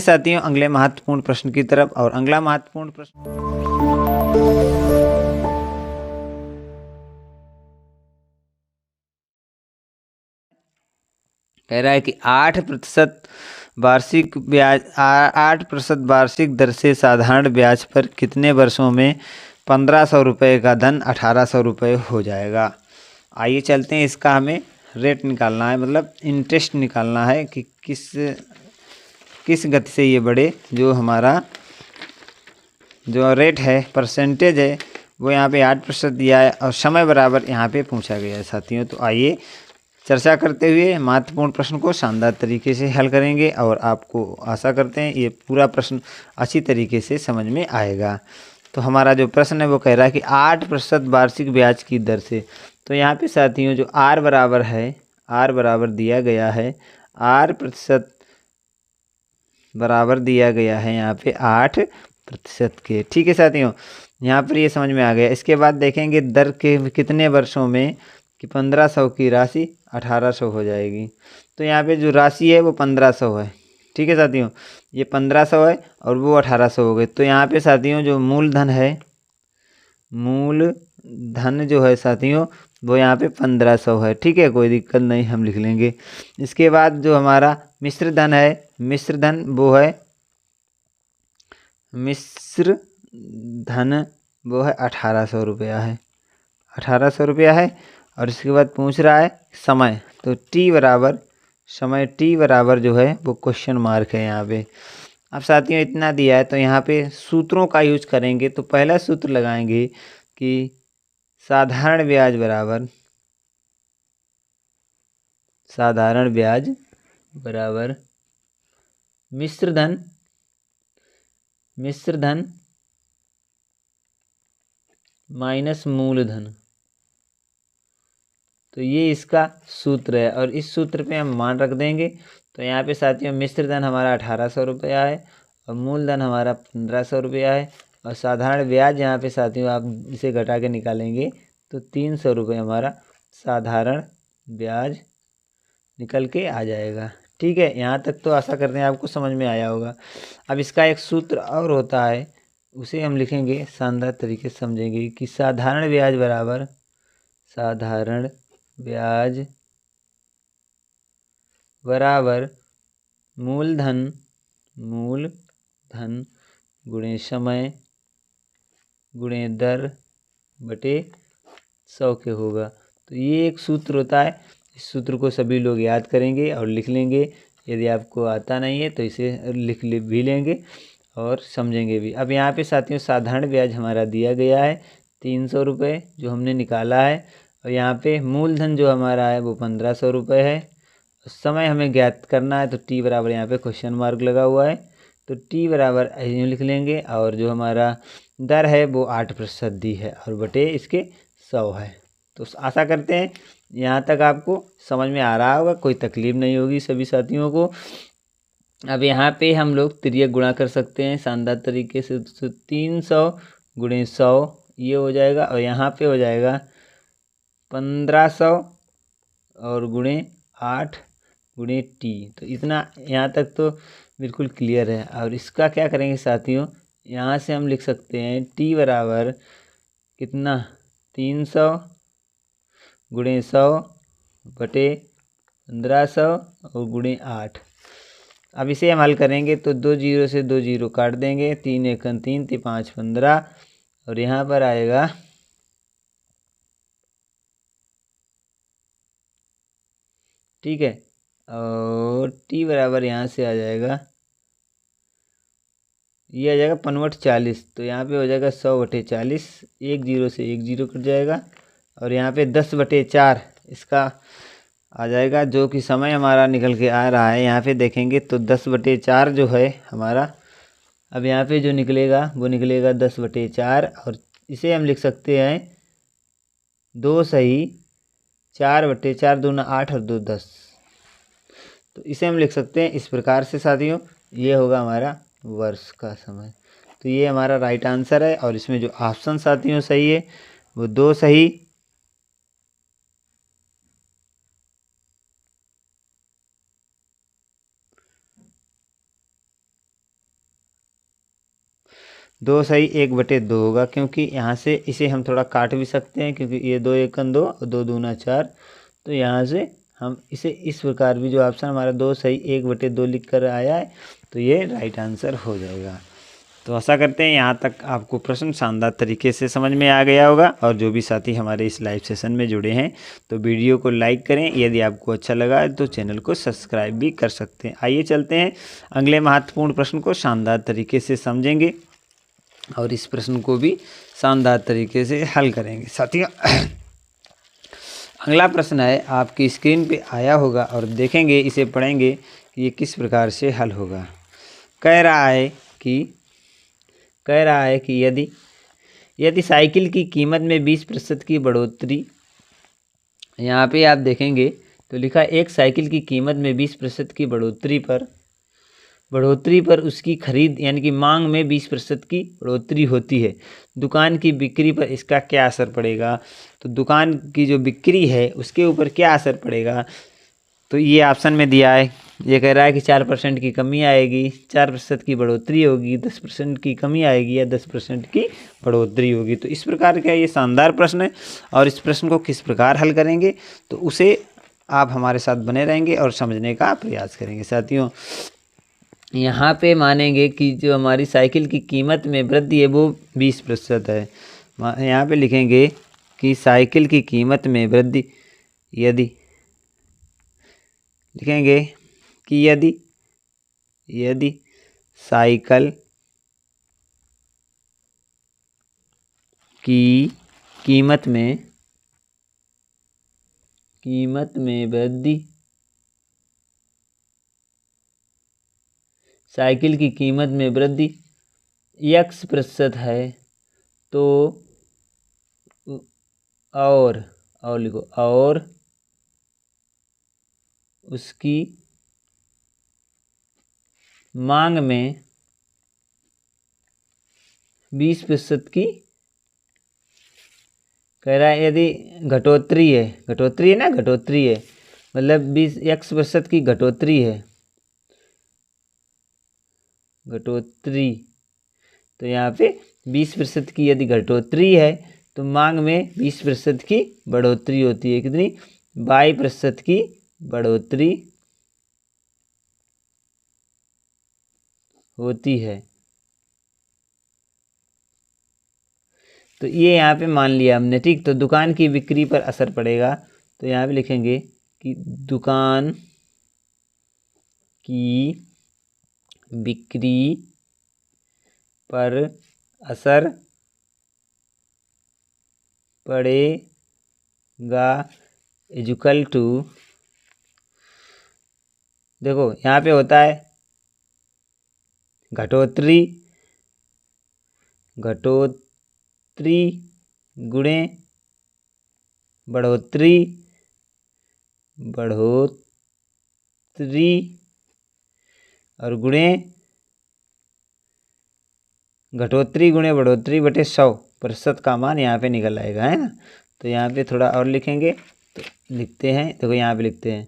साथियों अगले महत्वपूर्ण प्रश्न की तरफ। और अगला महत्वपूर्ण प्रश्न कह रहा है कि 8% वार्षिक ब्याज 8% वार्षिक दर से साधारण ब्याज पर कितने वर्षों में 1500 रुपये का धन 1800 रुपये हो जाएगा। आइए चलते हैं, इसका हमें रेट निकालना है, मतलब इंटरेस्ट निकालना है कि किस गति से ये बढ़े। जो हमारा जो रेट है, परसेंटेज है, वो यहाँ पे 8% दिया है और समय बराबर यहाँ पे पूछा गया है साथियों। तो आइए चर्चा करते हुए महत्वपूर्ण प्रश्न को शानदार तरीके से हल करेंगे और आपको आशा करते हैं ये पूरा प्रश्न अच्छी तरीके से समझ में आएगा। तो हमारा जो प्रश्न है वो कह रहा है कि 8% वार्षिक ब्याज की दर से, तो यहाँ पे साथियों जो आर बराबर है, आर बराबर दिया गया है, 8% बराबर दिया गया है यहाँ पे 8% के। ठीक है साथियों, यहाँ पर ये समझ में आ गया। इसके बाद देखेंगे दर के कितने वर्षों में कि 1500 की राशि 1800 हो जाएगी। तो यहाँ पे जो राशि है वो 1500 है। ठीक है साथियों, ये 1500 है और वो 1800 हो गए। तो यहाँ पे साथियों जो मूलधन है, मूलधन जो है साथियों वो यहाँ पे 1500 है। ठीक है, कोई दिक्कत नहीं, हम लिख लेंगे। इसके बाद जो हमारा मिश्र धन है, मिश्र धन वो है, मिश्र धन वो है 1800 रुपया है, 1800 रुपया है। और इसके बाद पूछ रहा है समय, तो टी बराबर, समय टी बराबर जो है वो क्वेश्चन मार्क है यहाँ पे। अब साथियों इतना दिया है तो यहाँ पे सूत्रों का यूज करेंगे। तो पहला सूत्र लगाएंगे कि साधारण ब्याज बराबर, साधारण ब्याज बराबर मिश्र धन, मिश्र धन माइनस मूलधन। तो ये इसका सूत्र है और इस सूत्र पे हम मान रख देंगे। तो यहाँ पे साथियों मिश्र धन हमारा 1800 रुपया है और मूलधन हमारा 1500 रुपया है। और साधारण ब्याज यहाँ पे साथियों आप इसे घटा के निकालेंगे तो 300 रुपये हमारा साधारण ब्याज निकल के आ जाएगा। ठीक है, यहाँ तक तो आशा करते हैं आपको समझ में आया होगा। अब इसका एक सूत्र और होता है, उसे हम लिखेंगे, शानदार तरीके से समझेंगे कि साधारण ब्याज बराबर, साधारण ब्याज बराबर मूलधन, मूलधन गुणे समय गुणे दर बटे 100 के होगा। तो ये एक सूत्र होता है, इस सूत्र को सभी लोग याद करेंगे और लिख लेंगे। यदि आपको आता नहीं है तो इसे लिख भी लेंगे और समझेंगे भी। अब यहाँ पे साथियों साधारण ब्याज हमारा दिया गया है 300 रुपये जो हमने निकाला है, और यहाँ पे मूलधन जो हमारा है वो 1500 रुपये है। समय हमें ज्ञात करना है तो टी बराबर यहाँ पे क्वेश्चन मार्क लगा हुआ है, तो टी बराबर यूँ लिख लेंगे। और जो हमारा दर है वो 8% दी है और बटे इसके 100 है। तो आशा करते हैं यहाँ तक आपको समझ में आ रहा होगा, कोई तकलीफ नहीं होगी सभी साथियों को। अब यहाँ पे हम लोग तिर्यक गुणा कर सकते हैं शानदार तरीके से। तो 300 गुणे 100 ये हो जाएगा और यहाँ पे हो जाएगा 1500 और गुणे 8 गुणे टी। तो इतना यहाँ तक तो बिल्कुल क्लियर है। और इसका क्या करेंगे साथियों, यहाँ से हम लिख सकते हैं टी बराबर कितना, 300 गुणे 100 बटे 1500 और गुणे 8। अब इसे हम हल करेंगे तो 2 जीरो से 2 जीरो काट देंगे, 3 एकन 3 ती 5 15 और यहाँ पर आएगा ठीक है। और टी बराबर यहाँ से आ जाएगा, ये आ जाएगा 5/40। तो यहाँ पे हो जाएगा 100/40, 1 जीरो से 1 जीरो कट जाएगा और यहाँ पे 10/4 इसका आ जाएगा, जो कि समय हमारा निकल के आ रहा है। यहाँ पे देखेंगे तो 10/4 जो है हमारा, अब यहाँ पे जो निकलेगा वो निकलेगा 10/4 और इसे हम लिख सकते हैं 2 सही 4/4, 2 8 और 2 10। तो इसे हम लिख सकते हैं इस प्रकार से साथियों, ये होगा हमारा वर्ष का समय। तो ये हमारा राइट आंसर है और इसमें जो ऑप्शन साथियों सही है वो 2 सही 2 सही 1/2 होगा, क्योंकि यहाँ से इसे हम थोड़ा काट भी सकते हैं, क्योंकि ये 2 एकम 2 और 2 दूना 4। तो यहाँ से हम इसे इस प्रकार भी, जो ऑप्शन हमारा 2 सही 1/2 लिख कर आया है, तो ये राइट आंसर हो जाएगा। तो आशा करते हैं यहाँ तक आपको प्रश्न शानदार तरीके से समझ में आ गया होगा। और जो भी साथी हमारे इस लाइव सेशन में जुड़े हैं, तो वीडियो को लाइक करें, यदि आपको अच्छा लगा है तो चैनल को सब्सक्राइब भी कर सकते हैं। आइए चलते हैं अगले महत्वपूर्ण प्रश्न को शानदार तरीके से समझेंगे और इस प्रश्न को भी शानदार तरीके से हल करेंगे। साथियों, अगला प्रश्न है, आपकी स्क्रीन पे आया होगा और देखेंगे, इसे पढ़ेंगे कि ये किस प्रकार से हल होगा। कह रहा है कि यदि साइकिल की कीमत में 20% की बढ़ोतरी, यहाँ पे आप देखेंगे तो लिखा एक साइकिल की कीमत में 20% की बढ़ोतरी पर उसकी खरीद यानी कि मांग में 20% की बढ़ोतरी होती है, दुकान की बिक्री पर इसका क्या असर पड़ेगा। तो दुकान की जो बिक्री है उसके ऊपर क्या असर पड़ेगा, तो ये ऑप्शन में दिया है। ये कह रहा है कि 4% की कमी आएगी, 4% की बढ़ोतरी होगी, 10% की कमी आएगी या 10% की बढ़ोतरी होगी। तो इस प्रकार का ये शानदार प्रश्न है और इस प्रश्न को किस प्रकार हल करेंगे, तो उसे आप हमारे साथ बने रहेंगे और समझने का प्रयास करेंगे। साथियों, यहाँ पे मानेंगे कि जो हमारी साइकिल की कीमत में वृद्धि है वो 20% है। यहाँ पे लिखेंगे कि साइकिल की कीमत में वृद्धि, लिखेंगे कि यदि साइकिल की कीमत में वृद्धि, साइकिल की कीमत में वृद्धि X% है, तो और लिखो, और उसकी मांग में 20% की, कह रहा है यदि घटोतरी है मतलब 20% की घटोतरी है, तो यहाँ पे 20% की यदि घटोतरी है तो मांग में 20% की बढ़ोतरी होती है। कितनी? 22% की बढ़ोतरी होती है। तो ये यहाँ पे मान लिया हमने, ठीक। तो दुकान की बिक्री पर असर पड़ेगा, तो यहाँ पे लिखेंगे कि दुकान की बिक्री पर असर पड़ेगा इक्वल टू, देखो यहाँ पे होता है घटोतरी गुणे बढ़ोतरी और गुणे घटोतरी गुणे बढ़ोतरी बटे 100% का मान यहाँ पे निकल आएगा, है ना। तो यहाँ पे थोड़ा और लिखेंगे, तो लिखते हैं, देखो यहाँ पे लिखते हैं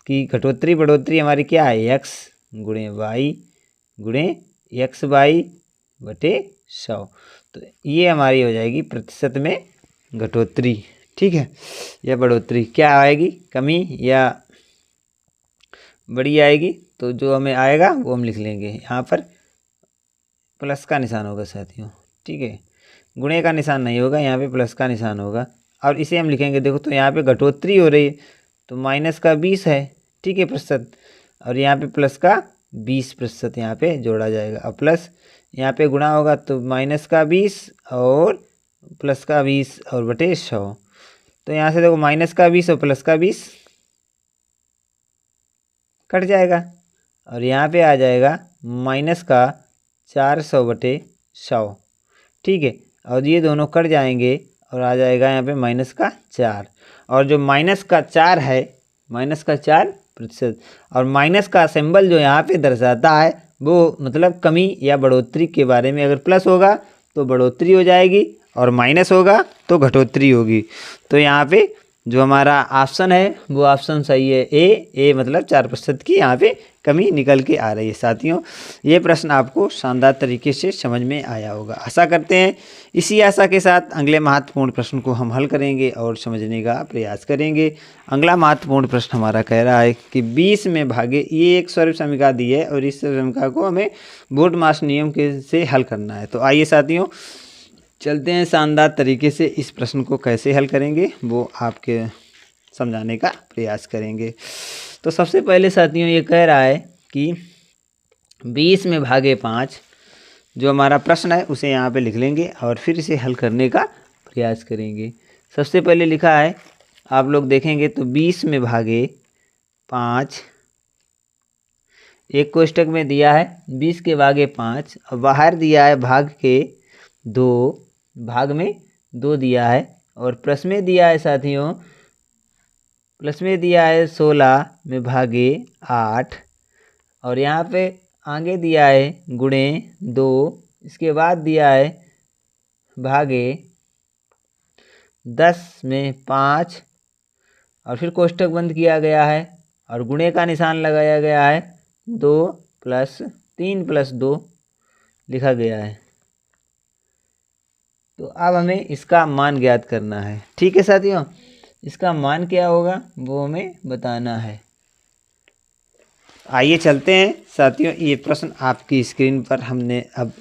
कि घटोतरी बढ़ोतरी हमारी क्या है, x गुणे वाई गुणे एक्स वाई बटे 100। तो ये हमारी हो जाएगी प्रतिशत में घटोतरी, ठीक है, या बढ़ोतरी। क्या आएगी, कमी या बड़ी आएगी, तो जो हमें आएगा वो हम लिख लेंगे। यहाँ पर प्लस का निशान होगा साथियों, ठीक है, गुणे का निशान नहीं होगा, यहाँ पे प्लस का निशान होगा। और इसे हम लिखेंगे, देखो तो यहाँ पे घटोतरी हो रही है तो माइनस का 20 है, ठीक है, प्रतिशत, और यहाँ पे प्लस का 20% यहाँ पे जोड़ा जाएगा, और प्लस यहाँ पे गुणा होगा तो माइनस का 20 और प्लस का 20 और बटे 100। तो यहाँ से देखो माइनस का 20 और प्लस का 20 कट जाएगा, और यहाँ पे आ जाएगा माइनस का 400 बटे 100, ठीक है, और ये दोनों कट जाएंगे और आ जाएगा यहाँ पे माइनस का 4, और जो माइनस का 4 है, माइनस का 4%, और माइनस का सिंबल जो यहाँ पे दर्शाता है वो मतलब कमी या बढ़ोतरी के बारे में। अगर प्लस होगा तो बढ़ोतरी हो जाएगी और माइनस होगा तो घटोतरी होगी। तो यहाँ पे जो हमारा ऑप्शन है वो ऑप्शन सही है, ए मतलब 4% की यहाँ पे कमी निकल के आ रही है। साथियों, ये प्रश्न आपको शानदार तरीके से समझ में आया होगा। आशा करते हैं इसी आशा के साथ अगले महत्वपूर्ण प्रश्न को हम हल करेंगे और समझने का प्रयास करेंगे। अगला महत्वपूर्ण प्रश्न हमारा कह रहा है कि 20 में भागे, ये एक स्वरूप समीकरण दी है और इस समीकरण को हमें बोर्ड-मास नियम के से हल करना है। तो आइए साथियों चलते हैं, शानदार तरीके से इस प्रश्न को कैसे हल करेंगे वो आपके समझाने का प्रयास करेंगे। तो सबसे पहले साथियों ये कह रहा है कि 20 में भागे 5, जो हमारा प्रश्न है उसे यहाँ पे लिख लेंगे और फिर इसे हल करने का प्रयास करेंगे। सबसे पहले लिखा है, आप लोग देखेंगे तो 20 में भागे 5, एक कोष्टक में दिया है 20 के भागे 5 और बाहर दिया है भाग के 2, भाग में 2 दिया है और प्लस में दिया है साथियों, प्लस में दिया है 16 में भागे 8 और यहाँ पे आगे दिया है गुणे 2, इसके बाद दिया है भागे 10 में 5 और फिर कोष्टक बंद किया गया है और गुणे का निशान लगाया गया है 2 + 3 + 2 लिखा गया है। तो अब हमें इसका मान ज्ञात करना है। ठीक है साथियों, इसका मान क्या होगा वो हमें बताना है। आइए चलते हैं साथियों, ये प्रश्न आपकी स्क्रीन पर हमने अब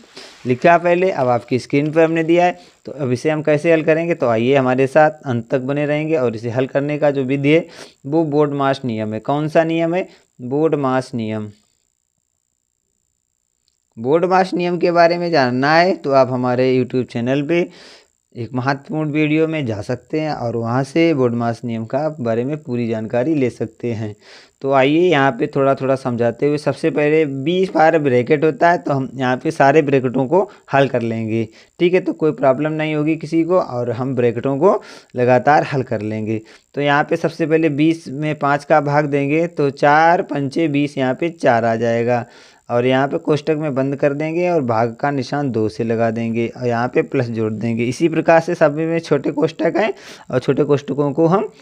लिखा पहले, अब आपकी स्क्रीन पर हमने दिया है। तो अब इसे हम कैसे हल करेंगे, तो आइए हमारे साथ अंत तक बने रहेंगे और इसे हल करने का जो विधि है वो बोर्ड-मास नियम है। कौन सा नियम है, बोर्ड-मास नियम। बोर्ड-मास नियम के बारे में जानना है तो आप हमारे यूट्यूब चैनल पे एक महत्वपूर्ण वीडियो में जा सकते हैं और वहाँ से बोर्ड-मास नियम का बारे में पूरी जानकारी ले सकते हैं। तो आइए यहाँ पे थोड़ा थोड़ा समझाते हुए, सबसे पहले 20 बार ब्रैकेट होता है तो हम यहाँ पे सारे ब्रैकेटों को हल कर लेंगे। ठीक है, तो कोई प्रॉब्लम नहीं होगी किसी को और हम ब्रैकेटों को लगातार हल कर लेंगे। तो यहाँ पे सबसे पहले 20 में 5 का भाग देंगे तो 4 पंचे 20, यहाँ पे 4 आ जाएगा और यहाँ पे कोष्टक में बंद कर देंगे और भाग का निशान 2 से लगा देंगे और यहाँ पे प्लस जोड़ देंगे। इसी प्रकार से सभी में छोटे कोष्टक हैं और छोटे कोष्टकों को हम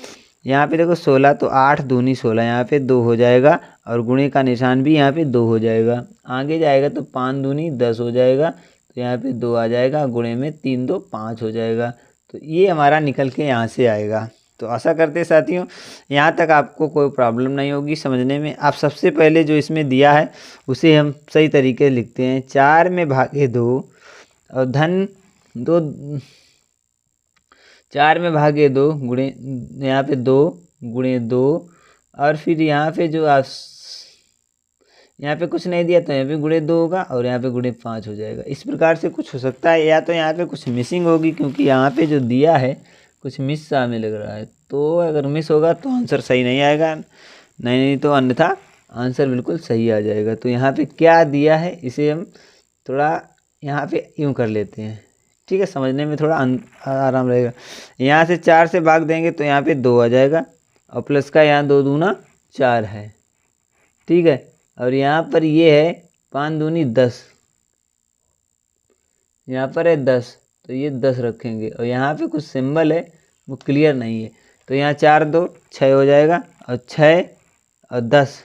यहाँ पे देखो 16 तो 8 दूनी 16, यहाँ पे 2 हो जाएगा और गुणे का निशान भी यहाँ पे 2 हो जाएगा। आगे जाएगा तो 5 दूनी 10 हो जाएगा, तो यहाँ पे 2 आ जाएगा, गुणे में 3 2 5 हो जाएगा। तो ये हमारा निकल के यहाँ से आएगा। तो आशा करते साथियों यहाँ तक आपको कोई प्रॉब्लम नहीं होगी समझने में। आप सबसे पहले जो इसमें दिया है उसे हम सही तरीके से लिखते हैं। 4 में भागे 2 और धन 2, 4 में भागे 2 गुणे, यहाँ पे 2 गुणे 2 और फिर यहाँ पे जो आप यहाँ पे कुछ नहीं दिया तो यहाँ पे गुणे 2 होगा और यहाँ पे गुणे 5 हो जाएगा। इस प्रकार से कुछ हो सकता है, या तो यहाँ पे कुछ मिसिंग होगी क्योंकि यहाँ पे जो दिया है कुछ मिस सा हमें लग रहा है। तो अगर मिस होगा तो आंसर सही नहीं आएगा, नहीं तो अन्यथा आंसर बिल्कुल सही आ जाएगा। तो यहाँ पे क्या दिया है इसे हम थोड़ा यहाँ पे यूँ कर लेते हैं। ठीक है, समझने में थोड़ा आराम रहेगा। यहाँ से 4 से भाग देंगे तो यहाँ पे 2 आ जाएगा और प्लस का यहाँ 2 दूना 4 है। ठीक है, और यहाँ पर ये है 5 दूनी 10, यहाँ पर है 10 तो ये 10 रखेंगे और यहाँ पे कुछ सिंबल है वो क्लियर नहीं है। तो यहाँ 4 2 6 हो जाएगा और 6 और 10।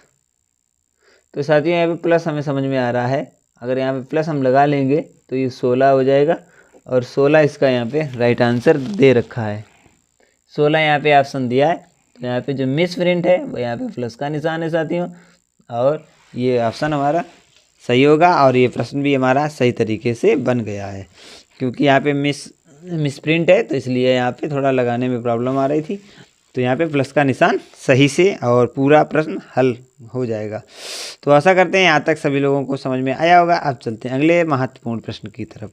तो साथियों यहाँ पे प्लस हमें समझ में आ रहा है, अगर यहाँ पे प्लस हम लगा लेंगे तो ये 16 हो जाएगा और 16 इसका यहाँ पे राइट आंसर दे रखा है। 16 यहाँ पे ऑप्शन दिया है, तो यहाँ पे जो मिस प्रिंट है वो यहाँ पे प्लस का निशान है साथियों, और ये ऑप्शन हमारा सही होगा और ये प्रश्न भी हमारा सही तरीके से बन गया है। क्योंकि यहाँ पे मिस प्रिंट है तो इसलिए यहाँ पे थोड़ा लगाने में प्रॉब्लम आ रही थी। तो यहाँ पे प्लस का निशान सही से और पूरा प्रश्न हल हो जाएगा। तो आशा करते हैं यहाँ तक सभी लोगों को समझ में आया होगा। अब चलते हैं अगले महत्वपूर्ण प्रश्न की तरफ।